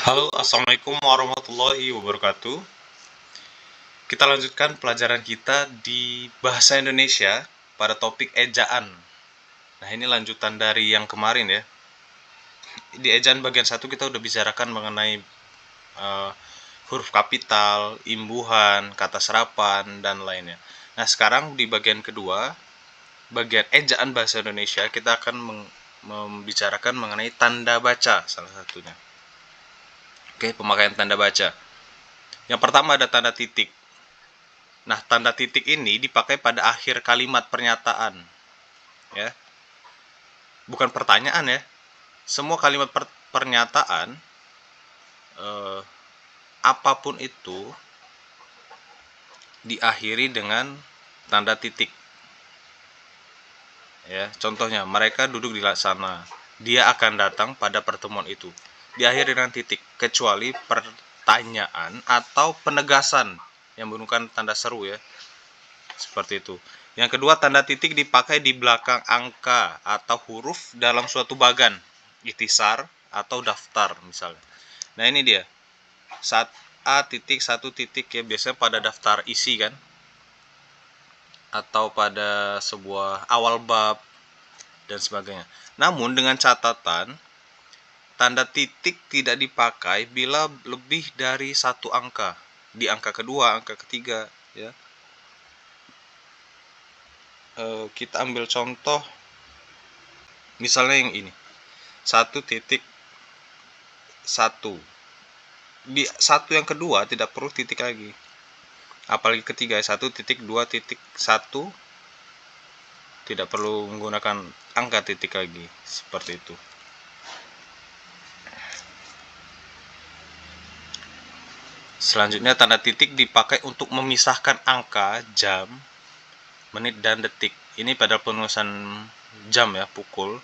Halo, assalamualaikum warahmatullahi wabarakatuh. Kita lanjutkan pelajaran kita di bahasa Indonesia pada topik ejaan. Nah, ini lanjutan dari yang kemarin ya. Di ejaan bagian 1 kita udah bicarakan mengenai uh, huruf kapital, imbuhan, kata serapan, dan lainnya. Nah, sekarang di bagian kedua, bagian ejaan bahasa Indonesia, kita akan membicarakan mengenai tanda baca salah satunya. Oke, pemakaian tanda baca. Yang pertama ada tanda titik. Nah, tanda titik ini dipakai pada akhir kalimat pernyataan. Ya. Bukan pertanyaan ya. Semua kalimat pernyataan apapun itu diakhiri dengan tanda titik. Ya, contohnya mereka duduk di sana. Dia akan datang pada pertemuan itu. Diakhiri dengan titik, kecuali pertanyaan atau penegasan yang menggunakan tanda seru ya. Seperti itu. Yang kedua, tanda titik dipakai di belakang angka atau huruf dalam suatu bagan, ikhtisar atau daftar misalnya. Nah, ini dia. A titik, 1 titik ya, biasanya pada daftar isi kan, atau pada sebuah awal bab dan sebagainya. Namun dengan catatan, tanda titik tidak dipakai bila lebih dari 1 angka. Di angka kedua, angka ketiga ya. Kita ambil contoh misalnya yang ini, 1.1. Di 1 yang kedua tidak perlu titik lagi, apalagi ketiga 1.2.1 tidak perlu menggunakan angka titik lagi. Seperti itu. Selanjutnya, tanda titik dipakai untuk memisahkan angka, jam, menit, dan detik. Ini pada penulisan jam ya, pukul.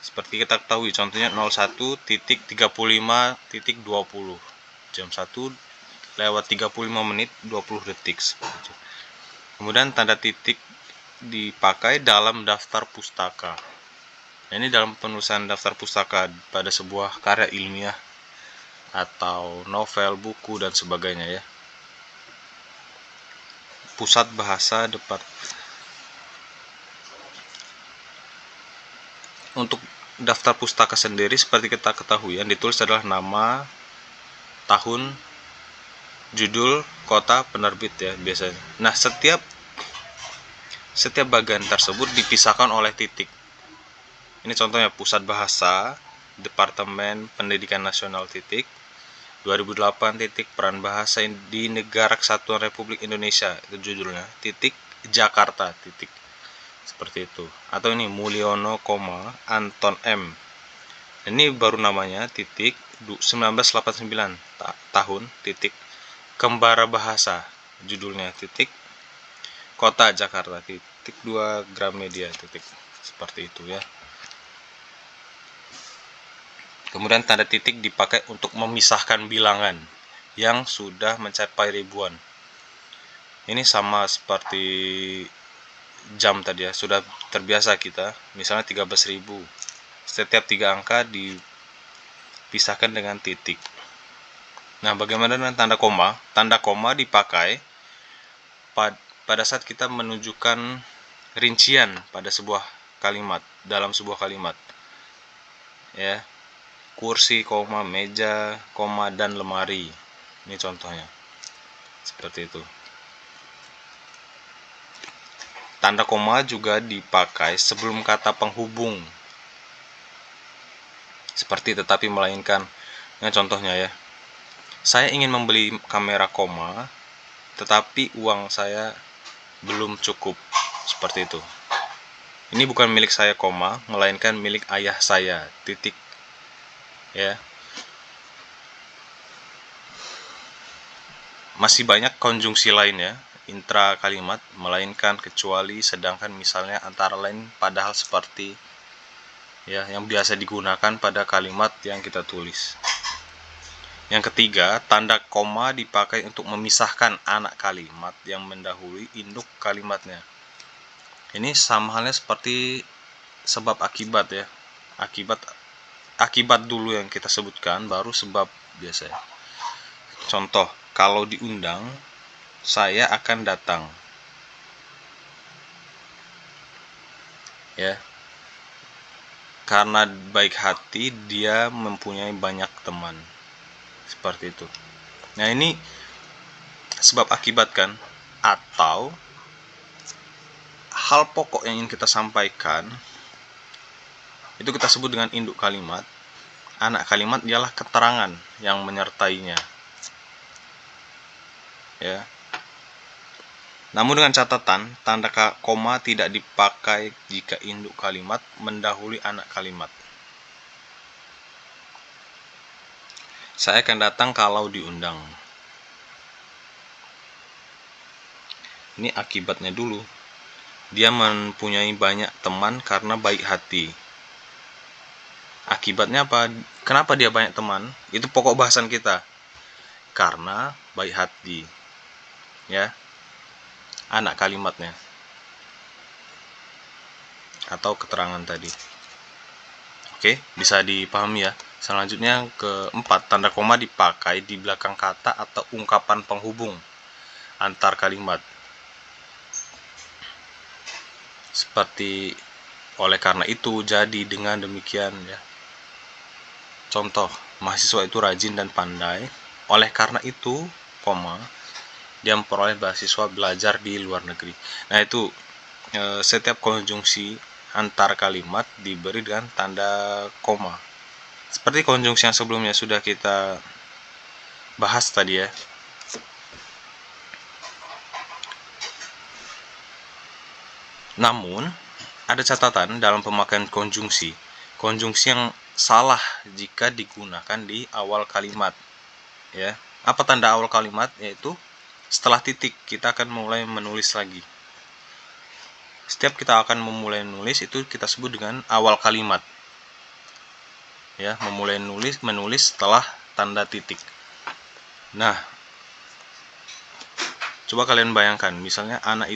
Seperti kita ketahui, contohnya 01.35.20, jam 1 lewat 35 menit 20 detik. Kemudian tanda titik dipakai dalam daftar pustaka. Ini dalam penulisan daftar pustaka pada sebuah karya ilmiah atau novel, buku, dan sebagainya ya. Pusat bahasa depan. Untuk daftar pustaka sendiri seperti kita ketahui yang ditulis adalah nama, tahun, judul, kota, penerbit ya biasanya. Nah, setiap bagian tersebut dipisahkan oleh titik. Ini contohnya pusat bahasa, Departemen Pendidikan Nasional titik, 2008 titik peran bahasa di Negara Kesatuan Republik Indonesia, itu judulnya, titik Jakarta titik. Seperti itu. Atau ini Mulyono, Anton M. Ini baru namanya titik 1989 tahun titik Kembara Bahasa, judulnya titik Kota Jakarta titik 2 Gramedia titik. Seperti itu ya. Kemudian tanda titik dipakai untuk memisahkan bilangan yang sudah mencapai ribuan. Ini sama seperti jam tadi ya, sudah terbiasa kita. Misalnya 13.000. Setiap 3 angka dipisahkan dengan titik. Nah, bagaimana dengan tanda koma? Tanda koma dipakai pada saat kita menunjukkan rincian pada sebuah kalimat, dalam sebuah kalimat. Ya. Kursi, meja, dan lemari. Ini contohnya. Seperti itu. Tanda koma juga dipakai sebelum kata penghubung. Seperti tetapi melainkan. Nah, contohnya ya. Saya ingin membeli kamera tetapi uang saya belum cukup. Seperti itu. Ini bukan milik saya melainkan milik ayah saya. Titik. Ya. Masih banyak konjungsi lain ya, intra kalimat, melainkan, kecuali, sedangkan, misalnya, antara lain, padahal, seperti ya, yang biasa digunakan pada kalimat yang kita tulis. Yang ketiga, tanda koma dipakai untuk memisahkan anak kalimat yang mendahului induk kalimatnya. Ini sama halnya seperti sebab akibat ya. Akibat akibat dulu yang kita sebutkan, baru sebab biasanya. Contoh, kalau diundang, saya akan datang. Ya. Karena baik hati, dia mempunyai banyak teman. Seperti itu. Nah, ini sebab akibat kan? Atau hal pokok yang ingin kita sampaikan itu kita sebut dengan induk kalimat. Anak kalimat ialah keterangan yang menyertainya. Ya. Namun dengan catatan, tanda koma tidak dipakai jika induk kalimat mendahului anak kalimat. Saya akan datang kalau diundang. Ini akibatnya dulu. Dia mempunyai banyak teman karena baik hati. Akibatnya apa? Kenapa dia banyak teman? Itu pokok bahasan kita. Karena baik hati. Ya. Anak kalimatnya. Atau keterangan tadi. Oke, bisa dipahami ya. Selanjutnya yang keempat, tanda koma dipakai di belakang kata atau ungkapan penghubung antar kalimat. Seperti oleh karena itu, jadi, dengan demikian ya. Contoh, mahasiswa itu rajin dan pandai. Oleh karena itu, koma, dia memperoleh beasiswa belajar di luar negeri. Nah, itu setiap konjungsi antar kalimat diberi dengan tanda koma. Seperti konjungsi yang sebelumnya sudah kita bahas tadi ya. Namun, ada catatan dalam pemakaian konjungsi. Konjungsi yang salah jika digunakan di awal kalimat. Ya. Apa tanda awal kalimat? Yaitu setelah titik kita akan mulai menulis lagi. Setiap kita akan memulai menulis itu kita sebut dengan awal kalimat. Ya, memulai menulis setelah tanda titik. Nah, coba kalian bayangkan, misalnya anak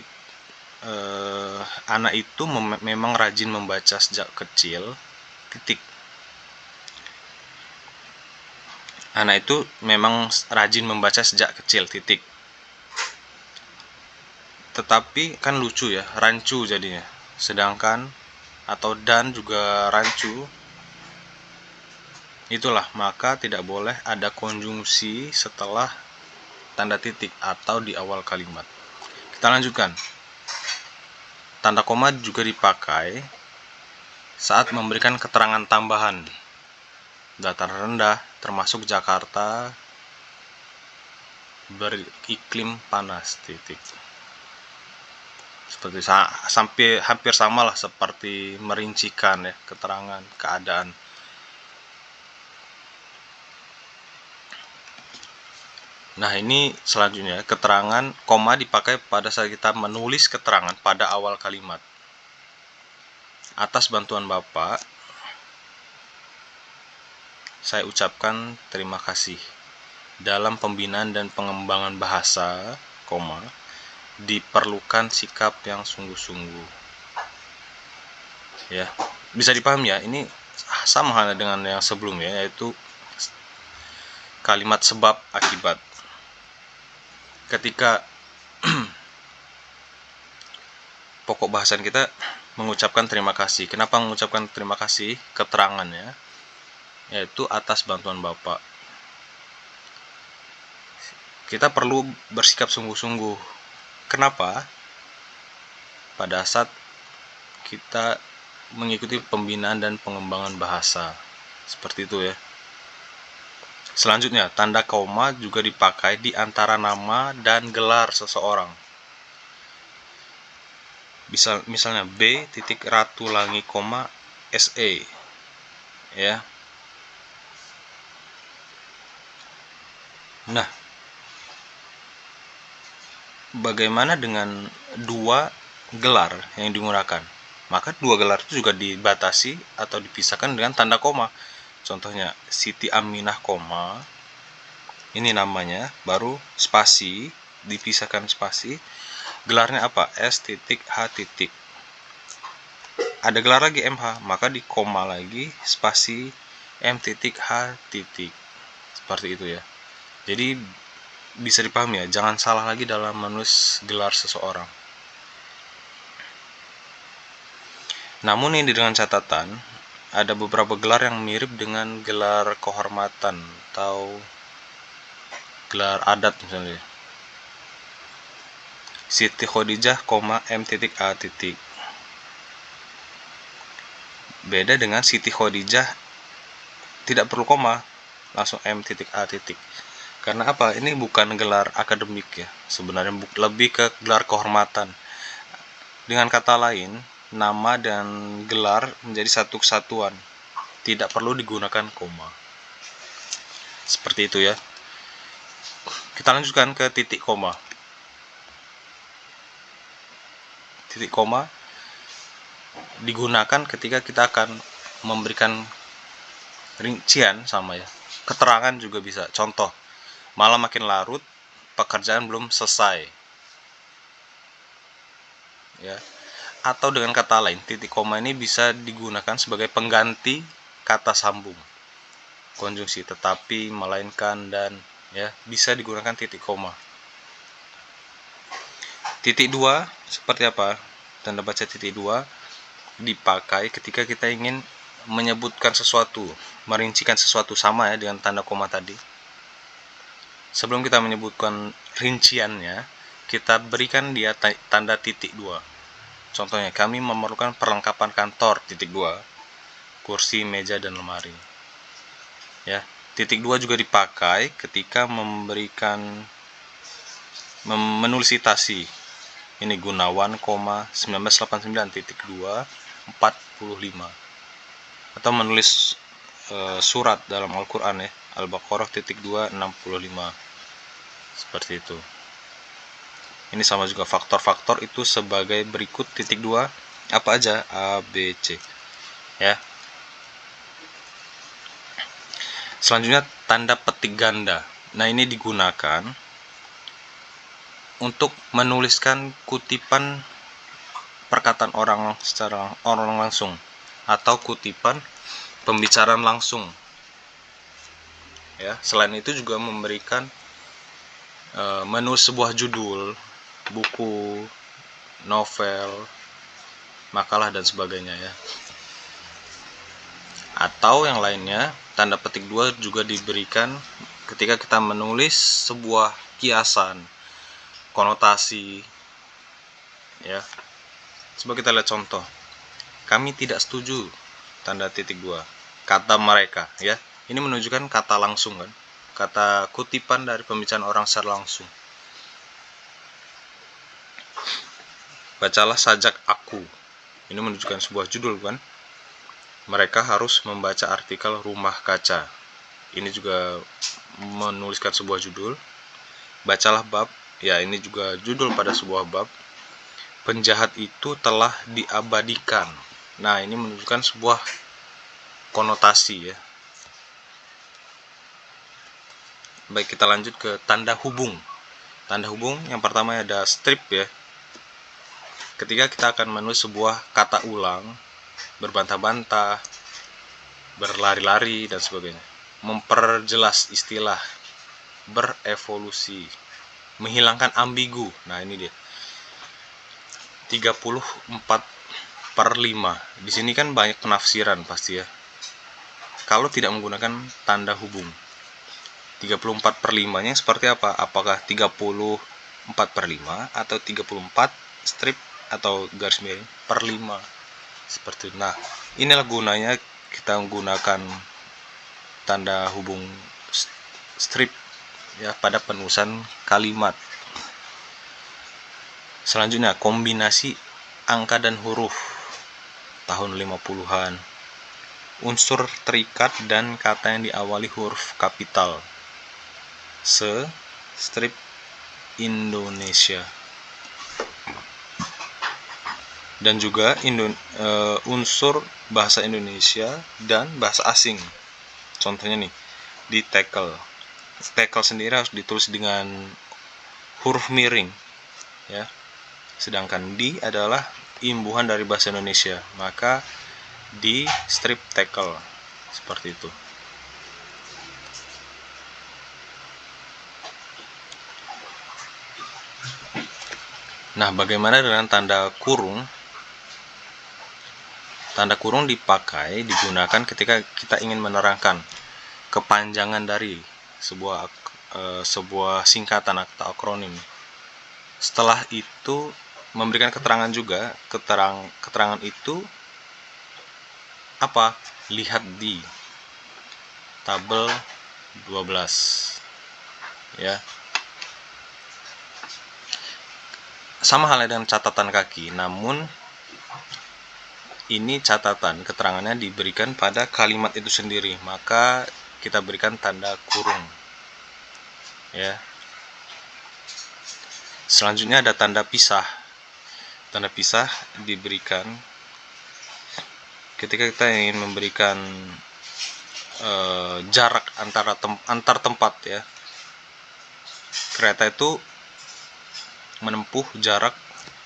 itu memang rajin membaca sejak kecil, titik. Anak itu memang rajin membaca sejak kecil, titik. Tetapi kan lucu ya, rancu jadinya. Sedangkan atau dan juga rancu. Itulah, maka tidak boleh ada konjungsi setelah tanda titik atau di awal kalimat. Kita lanjutkan. Tanda koma juga dipakai saat memberikan keterangan tambahan. Dataran rendah termasuk Jakarta beriklim panas, titik. Seperti hampir sama lah seperti merincikan ya, keterangan keadaan. Nah, ini selanjutnya keterangan koma dipakai pada saat kita menulis keterangan pada awal kalimat. Atas bantuan Bapak, saya ucapkan terima kasih. Dalam pembinaan dan pengembangan bahasa, koma, diperlukan sikap yang sungguh-sungguh. Ya, bisa dipahami ya. Ini sama halnya dengan yang sebelumnya, yaitu kalimat sebab akibat. Ketika pokok bahasan kita mengucapkan terima kasih. Kenapa mengucapkan terima kasih? Keterangannya yaitu atas bantuan Bapak. Kita perlu bersikap sungguh-sungguh. Kenapa? Pada saat kita mengikuti pembinaan dan pengembangan bahasa. Seperti itu ya. Selanjutnya, tanda koma juga dipakai di antara nama dan gelar seseorang. Misalnya B titik Ratulangi, SE. Ya. Nah, bagaimana dengan dua gelar yang digunakan? Maka dua gelar itu juga dibatasi atau dipisahkan dengan tanda koma. Contohnya Siti Aminah, ini namanya, baru spasi, dipisahkan spasi. Gelarnya apa? S titik H titik. Ada gelar lagi MH, maka di koma lagi, spasi M titik H titik. Seperti itu ya. Jadi bisa dipahami ya, jangan salah lagi dalam menulis gelar seseorang. Namun ini dengan catatan, ada beberapa gelar yang mirip dengan gelar kehormatan atau gelar adat misalnya. Siti Khadijah, M titik A titik. Beda dengan Siti Khadijah tidak perlu koma, langsung M titik A titik. Karena apa? Ini bukan gelar akademik ya, sebenarnya lebih ke gelar kehormatan. Dengan kata lain, nama dan gelar menjadi satu kesatuan, tidak perlu digunakan koma. Seperti itu ya. Kita lanjutkan ke titik koma. Titik koma digunakan ketika kita akan memberikan rincian sama ya. Keterangan juga bisa. Contoh, malam makin larut, pekerjaan belum selesai. Ya. Atau dengan kata lain, titik koma ini bisa digunakan sebagai pengganti kata sambung. Konjungsi tetapi, melainkan, dan ya, bisa digunakan titik koma. Titik 2 seperti apa? Tanda baca titik 2 dipakai ketika kita ingin menyebutkan sesuatu, merincikan sesuatu, sama ya dengan tanda koma tadi. Sebelum kita menyebutkan rinciannya, kita berikan dia tanda titik 2. Contohnya, kami memerlukan perlengkapan kantor, titik 2, kursi, meja, dan lemari. Ya, titik 2 juga dipakai ketika menulis citasi. Ini Gunawan, 1989, titik 2, 45. Atau menulis surat dalam Al-Quran ya, Al-Baqarah, titik 2, 65. Seperti itu. Ini sama juga, faktor-faktor itu sebagai berikut, titik 2 apa aja? A, B, C ya. Selanjutnya tanda petik ganda. Nah, ini digunakan untuk menuliskan kutipan perkataan orang secara orang langsung atau kutipan pembicaraan langsung ya. Selain itu juga memberikan menulis sebuah judul buku, novel, makalah, dan sebagainya ya. Atau yang lainnya, tanda petik 2 juga diberikan ketika kita menulis sebuah kiasan, konotasi ya. Coba kita lihat contoh. Kami tidak setuju, tanda titik 2, kata mereka ya. Ini menunjukkan kata langsung kan, kata kutipan dari pembicaraan orang secara langsung. Bacalah sajak aku, ini menunjukkan sebuah judul kan. Mereka harus membaca artikel Rumah Kaca, ini juga menuliskan sebuah judul. Bacalah bab, ya ini juga judul pada sebuah bab. Penjahat itu telah diabadikan, nah ini menunjukkan sebuah konotasi ya. Baik, kita lanjut ke tanda hubung. Tanda hubung yang pertama ada strip ya. Ketika kita akan menulis sebuah kata ulang, berbantah-bantah, berlari-lari, dan sebagainya. Memperjelas istilah, berevolusi, menghilangkan ambigu. Nah, ini dia. 34/5. Di sini kan banyak penafsiran pasti ya. Kalau tidak menggunakan tanda hubung. 34/5-nya seperti apa? Apakah 34/5 atau 34 strip atau garis miring per 5 seperti itu. Nah, inilah gunanya kita menggunakan tanda hubung strip ya pada penulisan kalimat. Selanjutnya, kombinasi angka dan huruf tahun 50-an. Unsur terikat dan kata yang diawali huruf kapital. Strip Indonesia. Dan juga unsur bahasa Indonesia dan bahasa asing. Contohnya nih, di tackle sendiri harus ditulis dengan huruf miring ya. Sedangkan di adalah imbuhan dari bahasa Indonesia, maka di strip tackle seperti itu. Nah, bagaimana dengan tanda kurung? Tanda kurung digunakan ketika kita ingin menerangkan kepanjangan dari sebuah singkatan atau akronim. Setelah itu memberikan keterangan juga. Keterangan itu apa? Lihat di tabel 12 ya. Sama halnya dengan catatan kaki, namun ini catatan keterangannya diberikan pada kalimat itu sendiri, maka kita berikan tanda kurung ya. Selanjutnya ada tanda pisah. Tanda pisah diberikan ketika kita ingin memberikan jarak antar tempat ya. Kereta itu menempuh jarak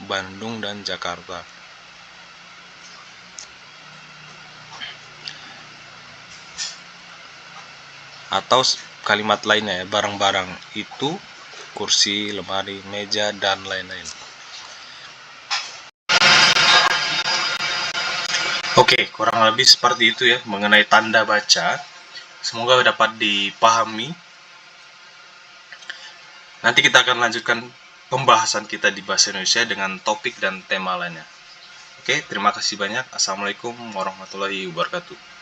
Bandung dan Jakarta. Atau kalimat lainnya ya, barang-barang itu kursi, lemari, meja, dan lain-lain. Oke, kurang lebih seperti itu ya mengenai tanda baca. Semoga dapat dipahami. Nanti kita akan lanjutkan pembahasan kita di bahasa Indonesia dengan topik dan tema lainnya. Oke, terima kasih banyak. Assalamualaikum warahmatullahi wabarakatuh.